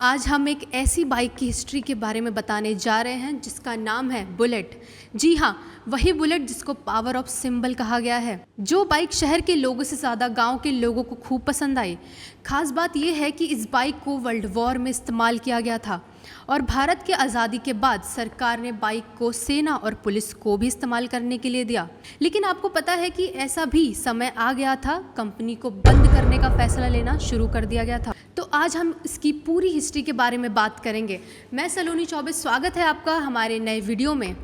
आज हम एक ऐसी बाइक की हिस्ट्री के बारे में बताने जा रहे हैं जिसका नाम है बुलेट। जी हाँ, वही बुलेट जिसको पावर ऑफ सिंबल कहा गया है। जो बाइक शहर के लोगों से ज़्यादा गांव के लोगों को खूब पसंद आई। खास बात यह है कि इस बाइक को वर्ल्ड वॉर में इस्तेमाल किया गया था और भारत के आज़ादी के बाद सरकार ने बाइक को सेना और पुलिस को भी इस्तेमाल करने के लिए दिया। लेकिन आपको पता है कि ऐसा भी समय आ गया था, कंपनी को बंद करने का फैसला लेना शुरू कर दिया गया था। तो आज हम इसकी पूरी हिस्ट्री के बारे में बात करेंगे। मैं सलोनी चौबे, स्वागत है आपका हमारे नए वीडियो में।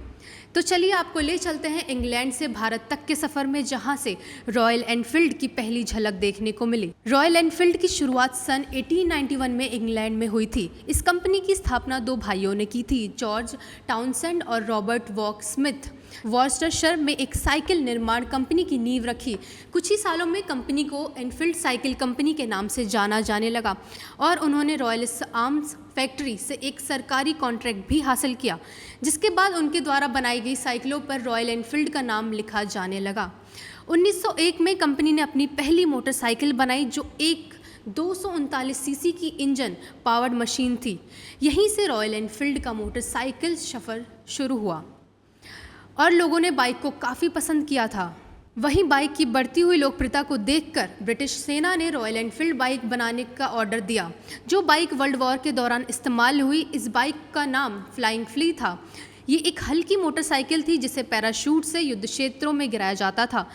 तो चलिए आपको ले चलते हैं इंग्लैंड से भारत तक के सफ़र में, जहां से रॉयल एनफील्ड की पहली झलक देखने को मिली। रॉयल एनफील्ड की शुरुआत सन 1891 में इंग्लैंड में हुई थी। इस कंपनी की स्थापना दो भाइयों ने की थी, जॉर्ज टाउनसेंड और रॉबर्ट वॉक स्मिथ। वॉर्स्टरशायर में एक साइकिल निर्माण कंपनी की नींव रखी। कुछ ही सालों में कंपनी को एनफील्ड साइकिल कंपनी के नाम से जाना जाने लगा और उन्होंने रॉयलिस्ट आर्म्स फैक्ट्री से एक सरकारी कॉन्ट्रैक्ट भी हासिल किया, जिसके बाद उनके द्वारा बनाई गई साइकिलों पर रॉयल एनफील्ड का नाम लिखा जाने लगा। 1901 में कंपनी ने अपनी पहली मोटरसाइकिल बनाई, जो एक 239 सीसी की इंजन पावर्ड मशीन थी। यहीं से रॉयल एनफील्ड का मोटरसाइकिल सफ़र शुरू हुआ और लोगों ने बाइक को काफ़ी पसंद किया था। वहीं बाइक की बढ़ती हुई लोकप्रियता को देखकर ब्रिटिश सेना ने रॉयल एनफील्ड बाइक बनाने का ऑर्डर दिया, जो बाइक वर्ल्ड वॉर के दौरान इस्तेमाल हुई। इस बाइक का नाम फ्लाइंग फ्ली था। ये एक हल्की मोटरसाइकिल थी जिसे पैराशूट से युद्ध क्षेत्रों में गिराया जाता था।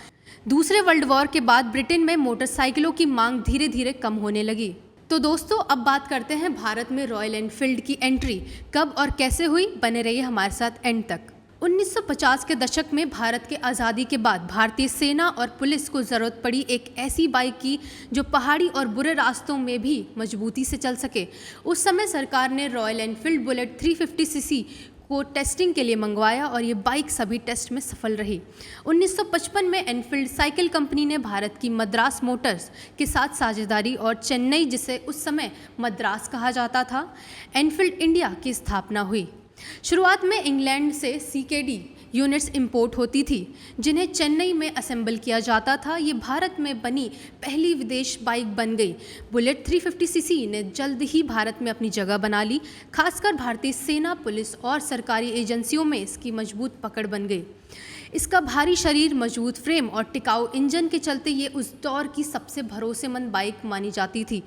दूसरे वर्ल्ड वॉर के बाद ब्रिटेन में मोटरसाइकिलों की मांग धीरे धीरे कम होने लगी। तो दोस्तों, अब बात करते हैं भारत में रॉयल एनफील्ड की एंट्री कब और कैसे हुई। बने रहिए हमारे साथ एंड तक। 1950 के दशक में भारत के आज़ादी के बाद भारतीय सेना और पुलिस को ज़रूरत पड़ी एक ऐसी बाइक की जो पहाड़ी और बुरे रास्तों में भी मजबूती से चल सके। उस समय सरकार ने रॉयल एनफील्ड बुलेट 350 सीसी को टेस्टिंग के लिए मंगवाया और ये बाइक सभी टेस्ट में सफल रही। 1955 में एनफील्ड साइकिल कंपनी ने भारत की मद्रास मोटर्स के साथ साझेदारी और चेन्नई, जिसे उस समय मद्रास कहा जाता था, एनफील्ड इंडिया की स्थापना हुई। शुरुआत में इंग्लैंड से CKD यूनिट्स इंपोर्ट होती थी, जिन्हें चेन्नई में असेंबल किया जाता था। ये भारत में बनी पहली विदेश बाइक बन गई। बुलेट 350 सीसी ने जल्द ही भारत में अपनी जगह बना ली। खासकर भारतीय सेना, पुलिस और सरकारी एजेंसियों में इसकी मजबूत पकड़ बन गई। इसका भारी शरीर, मजबूत फ्रेम और टिकाऊ इंजन के चलते ये उस दौर की सबसे भरोसेमंद बाइक मानी जाती थी।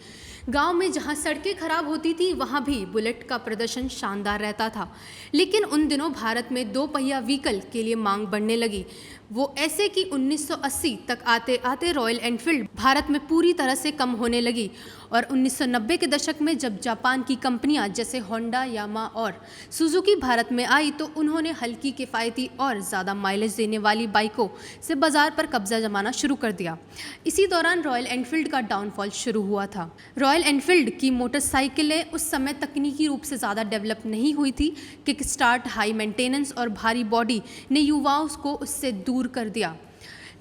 गांव में जहां सड़कें खराब होती थी, वहां भी बुलेट का प्रदर्शन शानदार रहता था। लेकिन उन दिनों भारत में दो पहिया व्हीकल के लिए मांग बढ़ने लगी। वो ऐसे कि 1980 तक आते आते रॉयल एनफील्ड भारत में पूरी तरह से कम होने लगी और 1990 के दशक में जब जापान की कंपनियां जैसे होंडा, यामा और सुजुकी भारत में आई, तो उन्होंने हल्की, किफ़ायती और ज़्यादा माइलेज देने वाली बाइकों से बाजार पर कब्जा जमाना शुरू कर दिया। इसी दौरान रॉयल एनफील्ड का डाउनफॉल शुरू हुआ था। रॉयल एनफील्ड की मोटरसाइकिलें उस समय तकनीकी रूप से ज़्यादा डेवलप नहीं हुई थी। किक स्टार्ट, हाई मेंटेनेंस और भारी बॉडी ने युवाओं को उससे दूर कर दिया।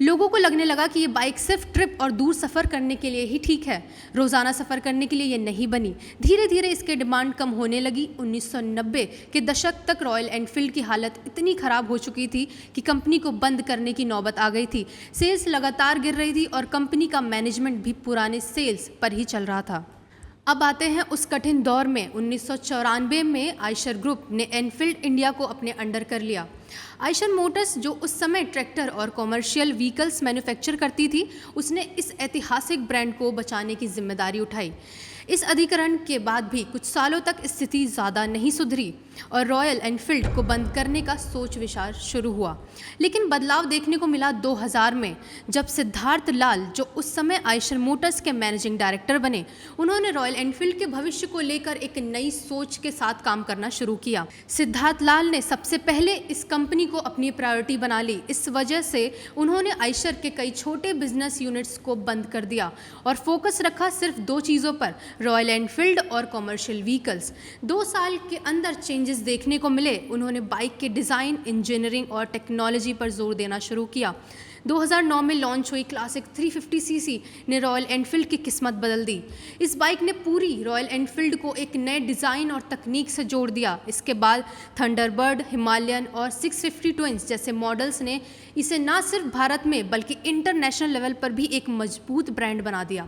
लोगों को लगने लगा कि ये बाइक सिर्फ ट्रिप और दूर सफ़र करने के लिए ही ठीक है, रोज़ाना सफ़र करने के लिए ये नहीं बनी। धीरे धीरे इसके डिमांड कम होने लगी। 1990 के दशक तक रॉयल एनफील्ड की हालत इतनी ख़राब हो चुकी थी कि कंपनी को बंद करने की नौबत आ गई थी। सेल्स लगातार गिर रही थी और कंपनी का मैनेजमेंट भी पुराने सेल्स पर ही चल रहा था। अब आते हैं उस कठिन दौर में। 1994 में आयशर ग्रुप ने एनफील्ड इंडिया को अपने अंडर कर लिया। आयशर मोटर्स, जो उस समय ट्रैक्टर और कॉमर्शियल व्हीकल्स मैन्युफैक्चर करती थी, उसने इस ऐतिहासिक ब्रांड को बचाने की जिम्मेदारी उठाई। इस अधिकरण के बाद भी कुछ सालों तक स्थिति ज़्यादा नहीं सुधरी और रॉयल एनफील्ड को बंद करने का सोच विचार शुरू हुआ। लेकिन बदलाव देखने को मिला 2000 में, जब सिद्धार्थ लाल, जो उस समय आयशर मोटर्स के मैनेजिंग डायरेक्टर बने, उन्होंने रॉयल एनफील्ड के भविष्य को लेकर एक नई सोच के साथ काम करना शुरू किया। सिद्धार्थ लाल ने सबसे पहले इस कंपनी को अपनी प्रायोरिटी बना ली। इस वजह से उन्होंने आयशर के कई छोटे बिजनेस यूनिट्स को बंद कर दिया और फोकस रखा सिर्फ दो चीज़ों पर, रॉयल एनफील्ड और कॉमर्शियल व्हीकल्स। 2 साल के अंदर चेंजेस देखने को मिले। उन्होंने बाइक के डिज़ाइन, इंजीनियरिंग और टेक्नोलॉजी पर जोर देना शुरू किया। 2009 में लॉन्च हुई क्लासिक 350 सीसी ने रॉयल एनफील्ड की किस्मत बदल दी। इस बाइक ने पूरी रॉयल एनफील्ड को एक नए डिज़ाइन और तकनीक से जोड़ दिया। इसके बाद थंडरबर्ड, हिमालयन और 650 ट्विंस जैसे मॉडल्स ने इसे न सिर्फ भारत में बल्कि इंटरनेशनल लेवल पर भी एक मजबूत ब्रांड बना दिया।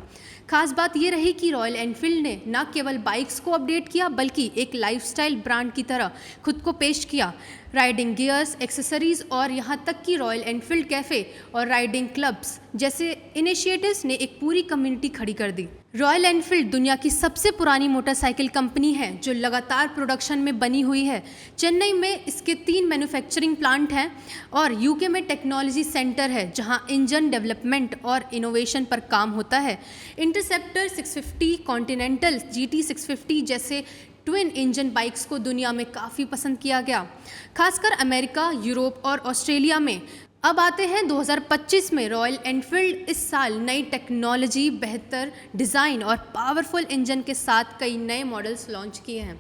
खास बात ये रही कि रॉयल एनफील्ड ने न केवल बाइक्स को अपडेट किया बल्कि एक लाइफस्टाइल ब्रांड की तरह खुद को पेश किया। राइडिंग गियर्स, एक्सेसरीज और यहाँ तक कि रॉयल एनफील्ड कैफ़े और राइडिंग क्लब्स जैसे इनिशिएटिव्स ने एक पूरी कम्युनिटी खड़ी कर दी। रॉयल एनफील्ड दुनिया की सबसे पुरानी मोटरसाइकिल कंपनी है जो लगातार प्रोडक्शन में बनी हुई है। चेन्नई में इसके 3 मैन्युफैक्चरिंग प्लांट हैं और यूके में टेक्नोलॉजी सेंटर है जहां इंजन डेवलपमेंट और इनोवेशन पर काम होता है। इंटरसेप्टर 650, कॉन्टिनेंटल GT 650 जैसे ट्विन इंजन बाइक्स को दुनिया में काफ़ी पसंद किया गया, खासकर अमेरिका, यूरोप और ऑस्ट्रेलिया में। अब आते हैं 2025 में। रॉयल एनफील्ड इस साल नई टेक्नोलॉजी, बेहतर डिज़ाइन और पावरफुल इंजन के साथ कई नए मॉडल्स लॉन्च किए हैं,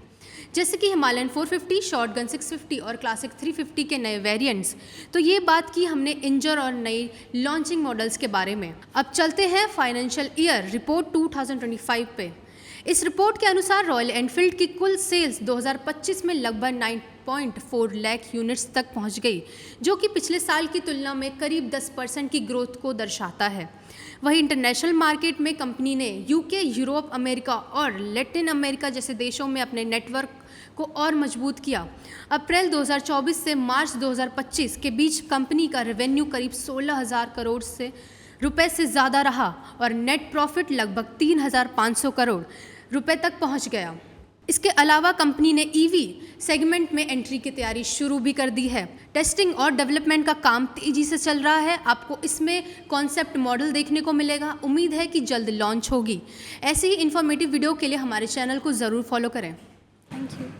जैसे कि हिमालयन 450, शॉटगन 650 और क्लासिक 350 के नए वेरिएंट्स। तो ये बात की हमने इंजन और नई लॉन्चिंग मॉडल्स के बारे में। अब चलते हैं फाइनेंशियल ईयर रिपोर्ट 2025 पे। इस रिपोर्ट के अनुसार रॉयल एनफील्ड की कुल सेल्स 2025 में लगभग 9.4 लाख यूनिट्स तक पहुंच गई, जो कि पिछले साल की तुलना में करीब 10% की ग्रोथ को दर्शाता है। वहीं इंटरनेशनल मार्केट में कंपनी ने यूके, यूरोप, अमेरिका और लैटिन अमेरिका जैसे देशों में अपने नेटवर्क को और मजबूत किया। अप्रैल 2024 से मार्च 2025 के बीच कंपनी का रेवेन्यू करीब 16,000 करोड़ रुपए से ज़्यादा रहा और नेट प्रॉफिट लगभग 3,500 करोड़ रुपए तक पहुंच गया। इसके अलावा कंपनी ने ईवी सेगमेंट में एंट्री की तैयारी शुरू भी कर दी है। टेस्टिंग और डेवलपमेंट का काम तेजी से चल रहा है। आपको इसमें कॉन्सेप्ट मॉडल देखने को मिलेगा। उम्मीद है कि जल्द लॉन्च होगी। ऐसे ही इन्फॉर्मेटिव वीडियो के लिए हमारे चैनल को ज़रूर फॉलो करें। Thank you.